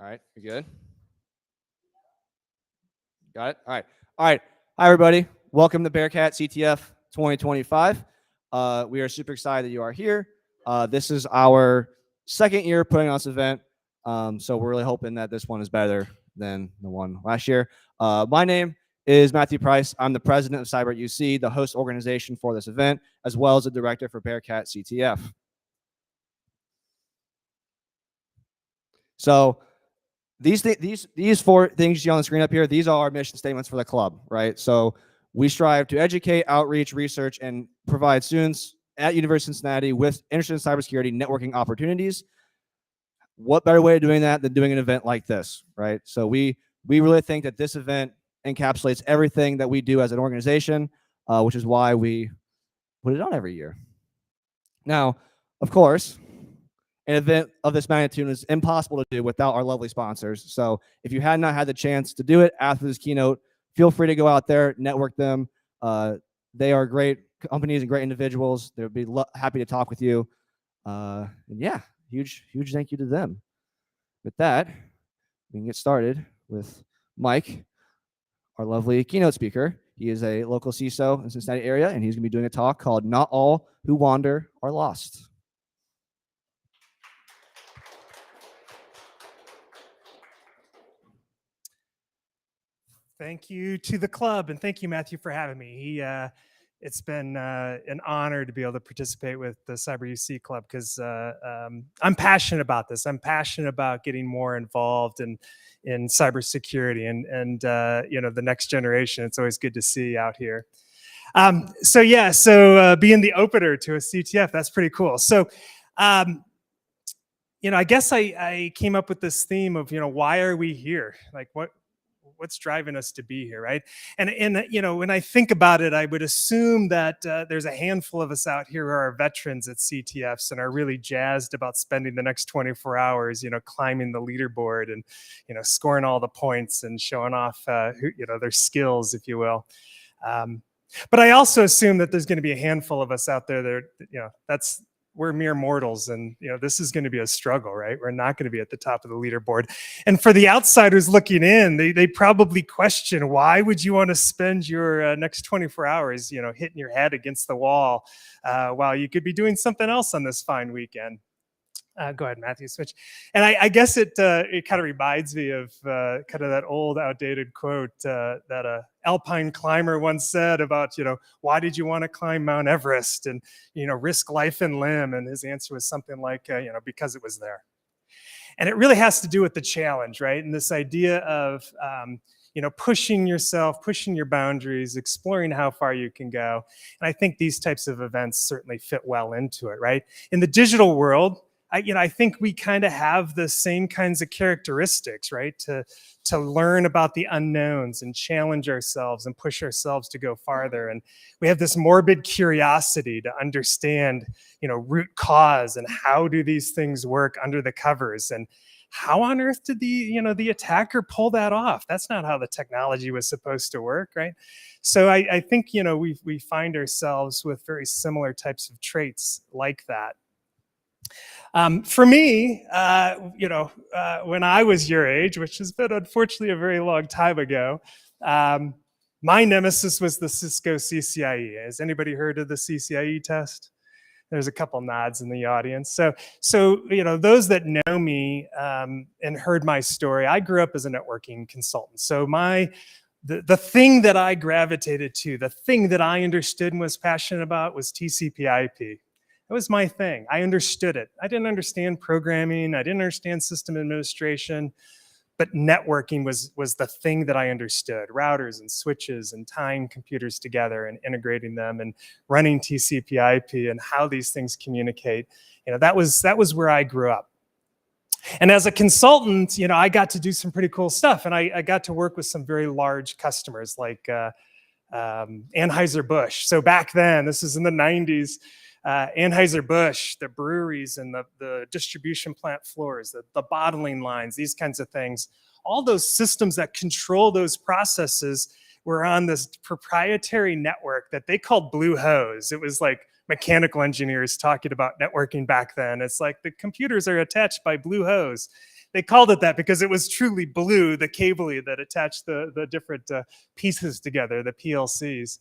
right, you good? Got it? All right. Hi, everybody. Welcome to BearcatCTF 2025. We are super excited that you are here. This is our second year putting on this event, so we're really hoping that this one is better than the one last year. My name is Matthew Price. I'm the president of Cyber UC, the host organization for this event, as well as the director for BearcatCTF. So these four things you see on the screen up here, these are our mission statements for the club, right? So we strive to educate, outreach, research, and provide students at University of Cincinnati with interest in cybersecurity networking opportunities. What better way of doing that than doing an event like this, right? So we really think that this event encapsulates everything that we do as an organization, which is why we put it on every year. Now, of course, an event of this magnitude is impossible to do without our lovely sponsors. So if you had not had the chance to do it after this keynote, feel free to go out there, network them. They are great companies and great individuals. They'll be happy to talk with you. And yeah, huge thank you to them. With that, we can get started with Mike, our lovely keynote speaker. He is a local CISO in the Cincinnati area, and he's going to be doing a talk called "Not All Who Wander Are Lost." Thank you to the club, and thank you, Matthew, for having me. It's been an honor to be able to participate with the Cyber UC Club because I'm passionate about this. I'm passionate about getting more involved in cybersecurity and the next generation. It's always good to see out here. So being the opener to a CTF, that's pretty cool. So I guess I came up with this theme of why are we here? Like what's driving us to be here, right? And when I think about it, I would assume that there's a handful of us out here who are veterans at CTFs and are really jazzed about spending the next 24 hours, climbing the leaderboard and scoring all the points and showing off their skills, if you will. But I also assume that there's going to be a handful of us out there that we're mere mortals, and this is going to be a struggle, right? We're not going to be at the top of the leaderboard. And for the outsiders looking in, they probably question, why would you want to spend your next 24 hours, hitting your head against the wall while you could be doing something else on this fine weekend? Go ahead, Matthew, switch. And I guess it kind of reminds me of kind of that old outdated quote that alpine climber once said about, why did you want to climb Mount Everest and, risk life and limb? And his answer was something like, because it was there. And it really has to do with the challenge, right? And this idea of, pushing yourself, pushing your boundaries, exploring how far you can go. And I think these types of events certainly fit well into it, right? In the digital world, I think we kind of have the same kinds of characteristics, right? To learn about the unknowns and challenge ourselves and push ourselves to go farther. And we have this morbid curiosity to understand, root cause and how do these things work under the covers, and how on earth did the attacker pull that off? That's not how the technology was supposed to work, right? So I think we find ourselves with very similar types of traits like that. For me, when I was your age, which has been unfortunately a very long time ago, my nemesis was the Cisco CCIE. Has anybody heard of the CCIE test? There's a couple nods in the audience. So those that know me and heard my story, I grew up as a networking consultant. So the thing that I gravitated to, the thing that I understood and was passionate about was TCP/IP. That was my thing. I understood it. I didn't understand programming. I didn't understand system administration, but networking was the thing that I understood. Routers and switches and tying computers together and integrating them and running TCP/IP and how these things communicate. That was where I grew up. And as a consultant, I got to do some pretty cool stuff, and I got to work with some very large customers like Anheuser-Busch. So back then, this is in the 90s. Anheuser-Busch, the breweries and the distribution plant floors, the bottling lines, these kinds of things, all those systems that control those processes were on this proprietary network that they called Blue Hose. It was like mechanical engineers talking about networking back then. It's like the computers are attached by Blue Hose. They called it that because it was truly blue, the cabling that attached the different pieces together, the PLCs.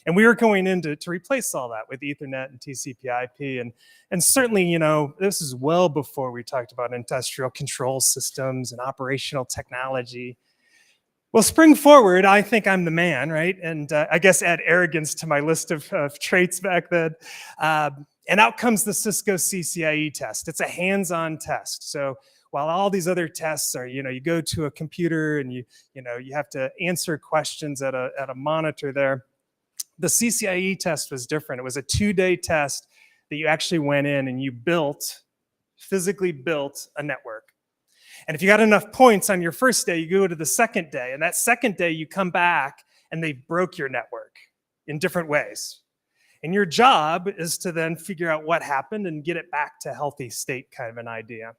And we were going in to replace all that with Ethernet and TCP/IP. And certainly, you know, this is well before we talked about industrial control systems and operational technology. Well, spring forward, I think I'm the man, right? And I guess add arrogance to my list of traits back then. And out comes the Cisco CCIE test. It's a hands-on test. So while all these other tests are, you know, you go to a computer and you have to answer questions at a monitor there. The CCIE test was different. It was a 2-day test that you actually went in and you physically built a network. And if you got enough points on your first day, you go to the second day. And that second day, you come back and they broke your network in different ways. And your job is to then figure out what happened and get it back to healthy state, kind of an idea.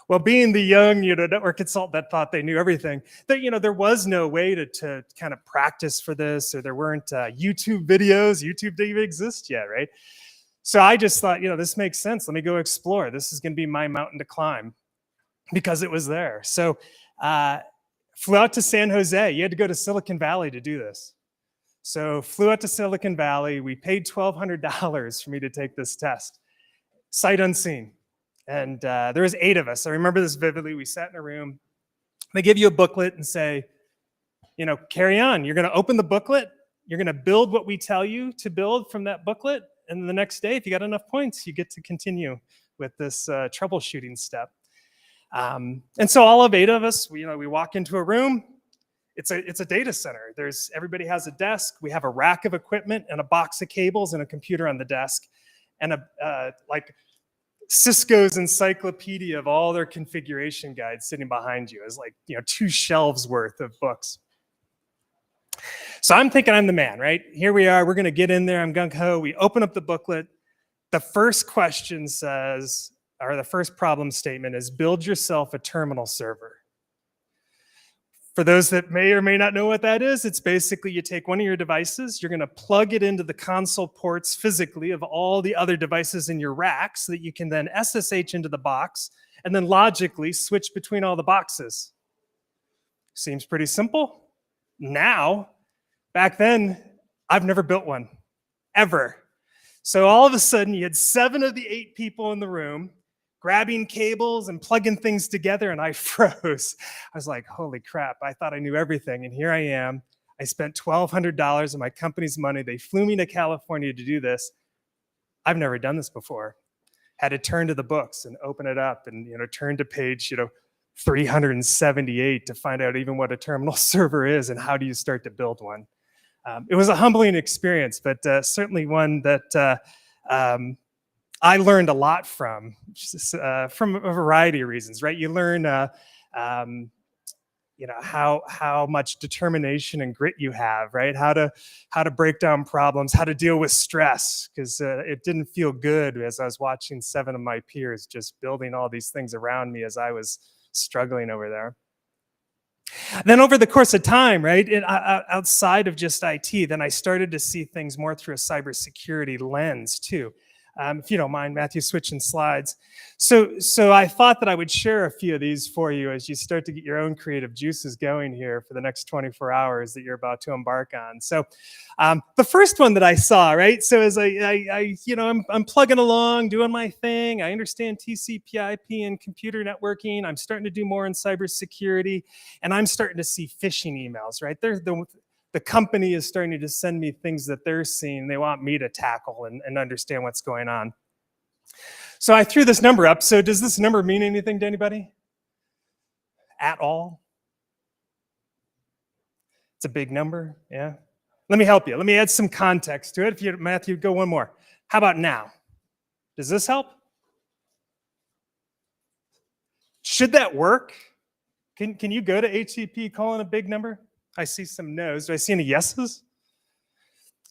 Well, being the young, network consultant that thought they knew everything, there was no way to kind of practice for this, or there weren't YouTube videos. YouTube didn't even exist yet, right? So I just thought, this makes sense. Let me go explore. This is going to be my mountain to climb, because it was there. So flew out to San Jose. You had to go to Silicon Valley to do this. So flew out to Silicon Valley. We paid $1,200 for me to take this test, sight unseen. And there was 8 of us. I remember this vividly. We sat in a room. They give you a booklet and say, carry on. You're going to open the booklet. You're going to build what we tell you to build from that booklet. And the next day, if you got enough points, you get to continue with this troubleshooting step. And so all of 8 of us, we walk into a room. It's a data center. Everybody has a desk. We have a rack of equipment and a box of cables and a computer on the desk, and like Cisco's encyclopedia of all their configuration guides sitting behind you is 2 shelves worth of books. So I'm thinking I'm the man, right? Here we are. We're going to get in there. I'm gung-ho. We open up the booklet. The first question says, or the first problem statement is, build yourself a terminal server. For those that may or may not know what that is, it's basically you take one of your devices, you're going to plug it into the console ports physically of all the other devices in your rack so that you can then SSH into the box and then logically switch between all the boxes. Seems pretty simple. Now, back then, I've never built one, ever. So all of a sudden, you had 7 of the 8 people in the room grabbing cables and plugging things together, and I froze. I was like, holy crap, I thought I knew everything, and here I am. I spent $1,200 of my company's money. They flew me to California to do this. I've never done this before. Had to turn to the books and open it up and turn to page 378 to find out even what a terminal server is and how do you start to build one. It was a humbling experience, but certainly one that I learned a lot from a variety of reasons, right? You learn, how much determination and grit you have, right? How to break down problems, how to deal with stress, because it didn't feel good as I was watching 7 of my peers just building all these things around me as I was struggling over there. Then over the course of time, right, outside of just IT, then I started to see things more through a cybersecurity lens too. If you don't mind, Matthew, switching slides. So I thought that I would share a few of these for you as you start to get your own creative juices going here for the next 24 hours that you're about to embark on. So the first one that I saw, right? So as I'm plugging along, doing my thing. I understand TCP/IP and computer networking. I'm starting to do more in cybersecurity, and I'm starting to see phishing emails, right? The company is starting to send me things that they're seeing. They want me to tackle and understand what's going on. So I threw this number up. So does this number mean anything to anybody? At all? It's a big number, yeah? Let me help you. Let me add some context to it. Matthew, go one more. How about now? Does this help? Should that work? Can you go to HTTP calling a big number? I see some no's. Do I see any yeses?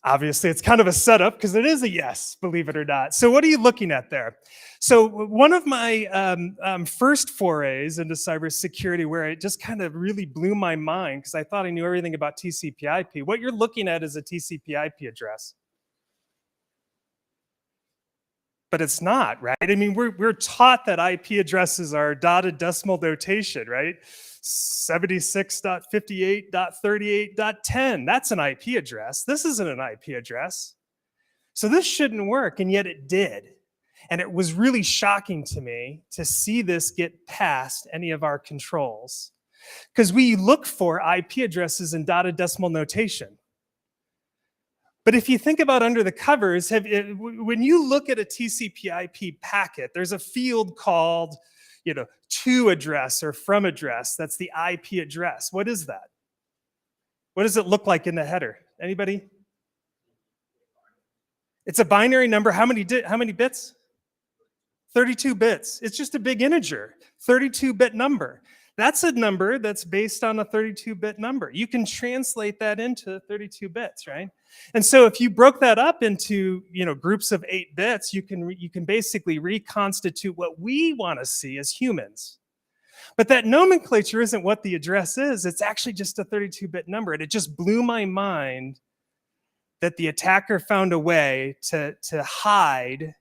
Obviously, it's kind of a setup because it is a yes, believe it or not. So what are you looking at there? So one of my first forays into cybersecurity where it just kind of really blew my mind because I thought I knew everything about TCP/IP. What you're looking at is a TCP/IP address. but it's not, right? I mean, we're taught that IP addresses are dotted decimal notation, right? 76.58.38.10. That's an IP address. This isn't an IP address. So this shouldn't work, and yet it did. And it was really shocking to me to see this get past any of our controls, because we look for IP addresses in dotted decimal notation. But if you think about under the covers, when you look at a TCP/IP packet, there's a field called, to address or from address. That's the IP address. What is that? What does it look like in the header? Anybody? It's a binary number. How many bits? 32 bits. It's just a big integer, 32-bit number. That's a number that's based on a 32-bit number. You can translate that into 32 bits, right? And so if you broke that up into, groups of 8 bits, you can basically reconstitute what we want to see as humans. But that nomenclature isn't what the address is. It's actually just a 32-bit number. And it just blew my mind that the attacker found a way to hide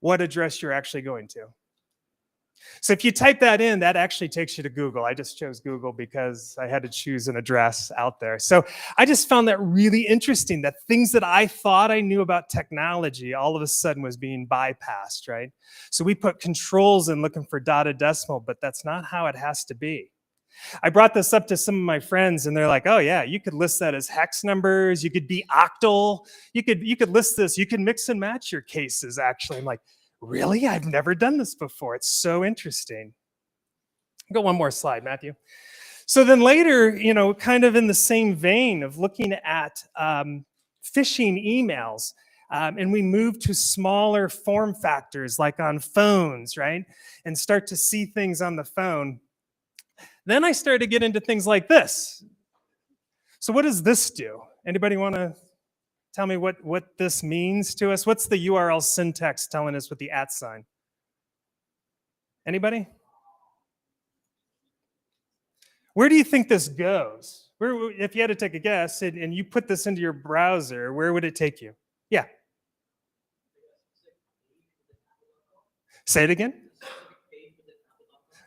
what address you're actually going to. So if you type that in, that actually takes you to Google. I just chose Google because I had to choose an address out there. So I just found that really interesting, that things that I thought I knew about technology all of a sudden was being bypassed, right? So we put controls in looking for dotted decimal, but that's not how it has to be. I brought this up to some of my friends, and they're like, oh yeah, you could list that as hex numbers, you could be octal, you could list this, you can mix and match your cases actually. I'm like, really? I've never done this before. It's so interesting. Go one more slide, Matthew. So then later, kind of in the same vein of looking at phishing emails, and we move to smaller form factors like on phones, right? And start to see things on the phone. Then I started to get into things like this. So what does this do? Anybody want to tell me what this means to us? What's the URL syntax telling us with the @ sign? Anybody? Where do you think this goes? If you had to take a guess and you put this into your browser, where would it take you? Yeah. Say it again.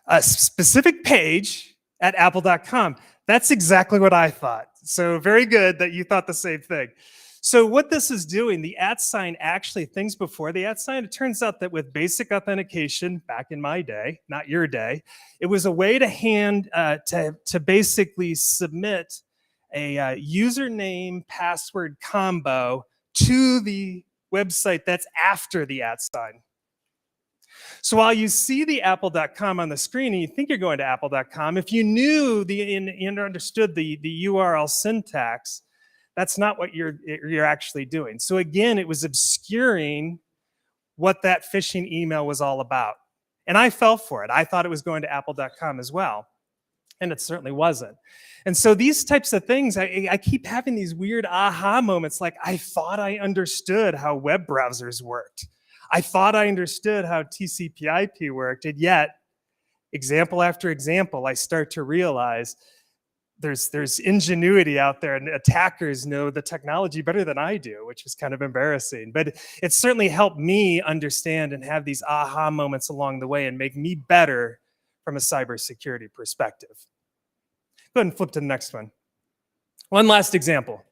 A specific page at apple.com. That's exactly what I thought. So very good that you thought the same thing. So what this is doing, the @ sign actually, things before the @ sign, it turns out that with basic authentication back in my day, not your day, it was a way to basically submit a username password combo to the website that's after the @ sign. So while you see the apple.com on the screen and you think you're going to apple.com, if you knew and understood the URL syntax, that's not what you're actually doing. So again, it was obscuring what that phishing email was all about. And I fell for it. I thought it was going to apple.com as well. And it certainly wasn't. And so these types of things, I keep having these weird aha moments, like I thought I understood how web browsers worked. I thought I understood how TCP/IP worked, and yet, example after example, I start to realize there's ingenuity out there, and attackers know the technology better than I do, which is kind of embarrassing. But it certainly helped me understand and have these aha moments along the way and make me better from a cybersecurity perspective. Go ahead and flip to the next one. One last example.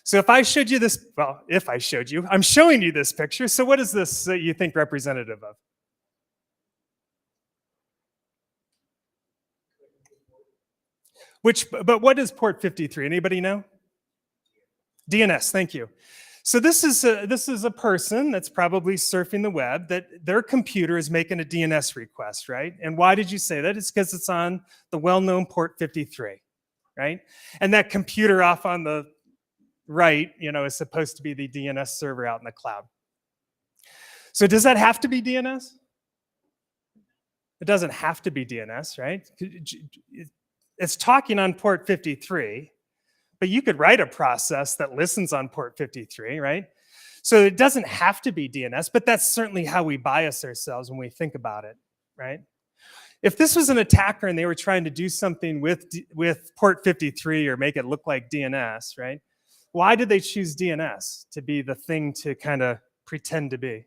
So if I showed you this, well, if I showed you, I'm showing you this picture. So what is this you think representative of? But what is port 53? Anybody know? DNS, thank you. So this is a person that's probably surfing the web, that their computer is making a DNS request, right? And why did you say that? It's because it's on the well-known port 53, right? And that computer off on the right, is supposed to be the DNS server out in the cloud. So does that have to be DNS? It doesn't have to be DNS, right? It's talking on port 53, but you could write a process that listens on port 53, right? So it doesn't have to be DNS, but that's certainly how we bias ourselves when we think about it, right? If this was an attacker and they were trying to do something with port 53 or make it look like DNS, right? Why did they choose DNS to be the thing to kind of pretend to be?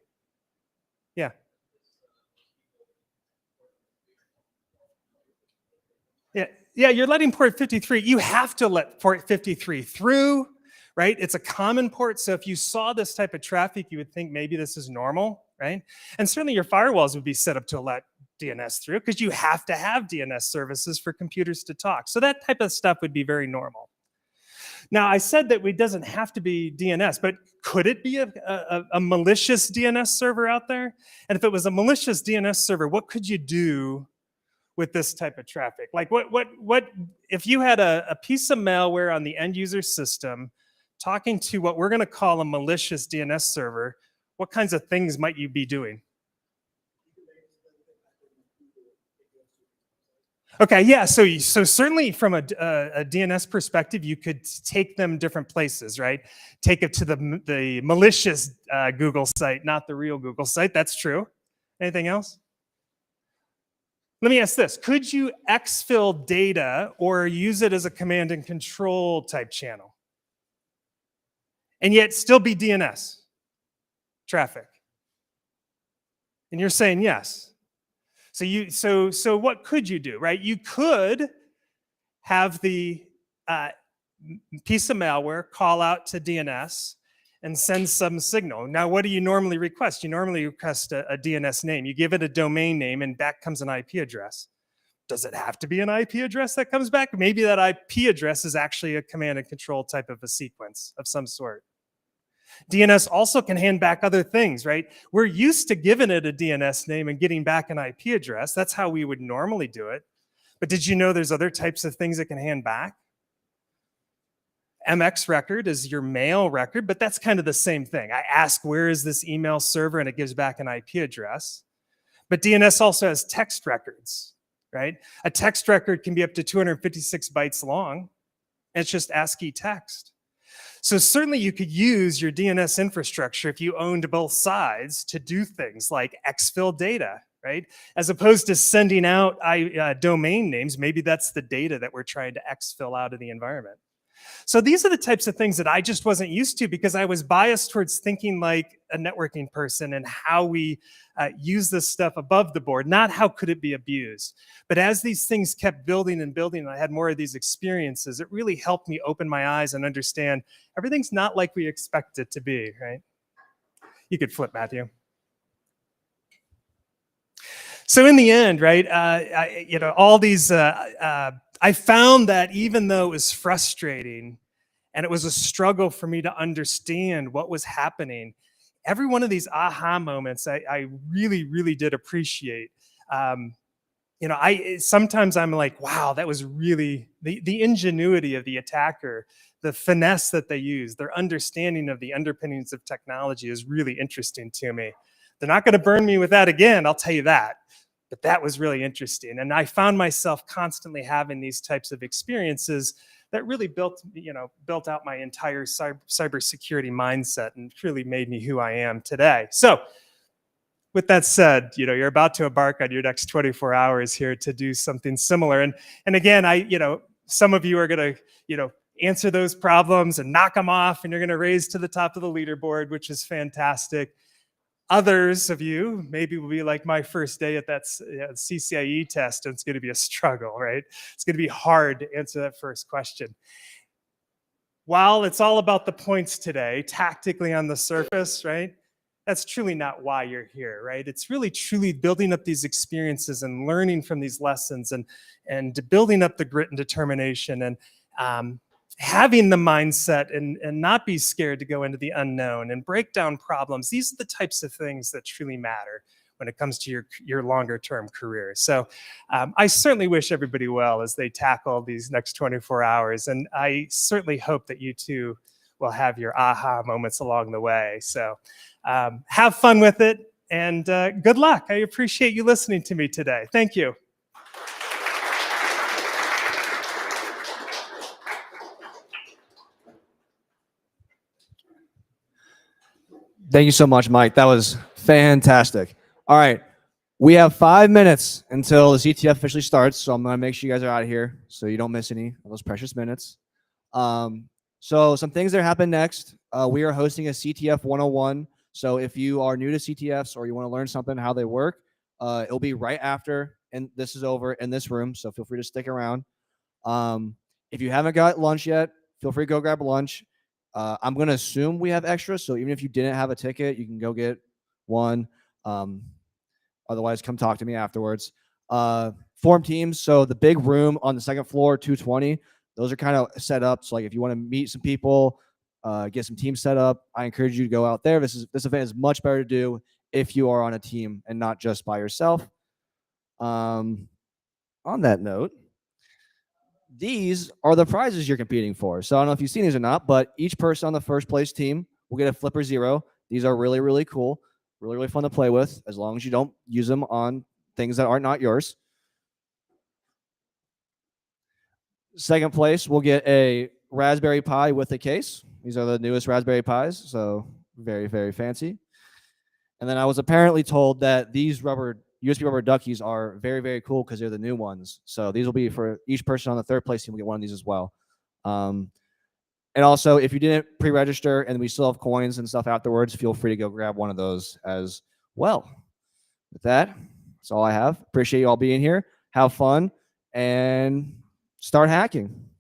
Yeah, you're letting port 53. You have to let port 53 through, right? It's a common port. So if you saw this type of traffic, you would think maybe this is normal, right? And certainly your firewalls would be set up to let DNS through because you have to have DNS services for computers to talk. So that type of stuff would be very normal. Now, I said that it doesn't have to be DNS, but could it be a malicious DNS server out there? And if it was a malicious DNS server, what could you do with this type of traffic? Like what if you had a piece of malware on the end user system talking to what we're going to call a malicious DNS server, what kinds of things might you be doing? Okay, yeah, so certainly from a DNS perspective, you could take them different places, right? Take it to the malicious Google site, not the real Google site. That's true. Anything else? Let me ask this. Could you exfil data or use it as a command and control type channel and yet still be DNS traffic? And you're saying yes. So what could you do, right? You could have the piece of malware call out to DNS and send some signal. Now, what do you normally request? You normally request a DNS name. You give it a domain name and back comes an IP address. Does it have to be an IP address that comes back? Maybe that IP address is actually a command and control type of a sequence of some sort. DNS also can hand back other things, right? We're used to giving it a DNS name and getting back an IP address. That's how we would normally do it. But did you know there's other types of things that can hand back? MX record is your mail record, but that's kind of the same thing. I ask, where is this email server? And it gives back an IP address. But DNS also has text records, right? A text record can be up to 256 bytes long. And it's just ASCII text. So certainly you could use your DNS infrastructure if you owned both sides to do things like exfil data, right? As opposed to sending out domain names, maybe that's the data that we're trying to exfil out of the environment. So these are the types of things that I just wasn't used to because I was biased towards thinking like a networking person and how we use this stuff above the board, not how could it be abused. But as these things kept building and building, and I had more of these experiences, it really helped me open my eyes and understand everything's not like we expect it to be, right? You could flip, Matthew. So in the end, right, all these, I found that even though it was frustrating and it was a struggle for me to understand what was happening, every one of these aha moments I really, really did appreciate. Sometimes I'm like, wow, that was really the ingenuity of the attacker, the finesse that they use, their understanding of the underpinnings of technology is really interesting to me. They're not going to burn me with that again, I'll tell you that. But that was really interesting. And I found myself constantly having these types of experiences that really built out my entire cybersecurity mindset and really made me who I am today. So with that said, you're about to embark on your next 24 hours here to do something similar. And again, some of you are going to, answer those problems and knock them off, and you're going to raise to the top of the leaderboard, which is fantastic. Others of you maybe will be like my first day at that CCIE test, and it's going to be a struggle, right? It's going to be hard to answer that first question. While it's all about the points today, tactically on the surface, right? That's truly not why you're here, right? It's really truly building up these experiences and learning from these lessons and building up the grit and determination and having the mindset and not be scared to go into the unknown and break down problems. These are the types of things that truly matter when it comes to your longer term career. So I certainly wish everybody well as they tackle these next 24 hours. And I certainly hope that you too will have your aha moments along the way. So have fun with it and good luck. I appreciate you listening to me today. Thank you. Thank you so much, Mike. That was fantastic. All right. We have 5 minutes until the CTF officially starts, so I'm going to make sure you guys are out of here so you don't miss any of those precious minutes. So some things that happen next. We are hosting a CTF 101. So if you are new to CTFs or you want to learn something, how they work, it'll be right after and this is over in this room, so feel free to stick around. If you haven't got lunch yet, feel free to go grab lunch. I'm going to assume we have extras, so even if you didn't have a ticket, you can go get one. Otherwise, come talk to me afterwards. Form teams. So the big room on the second floor, 220, those are kind of set up. So like if you want to meet some people, get some teams set up, I encourage you to go out there. This event is much better to do if you are on a team and not just by yourself. On that note, these are the prizes you're competing for. So I don't know if you've seen these or not, but each person on the first place team will get a Flipper Zero. These are really, really cool, really, really fun to play with, as long as you don't use them on things that are not yours. Second place will get a Raspberry Pi with a case. These are the newest Raspberry Pis, so very, very fancy. And then I was apparently told that these USB rubber duckies are very, very cool because they're the new ones. So these will be for each person on the third place team will get one of these as well. And also, if you didn't pre-register and we still have coins and stuff afterwards, feel free to go grab one of those as well. With that, that's all I have. Appreciate you all being here. Have fun and start hacking.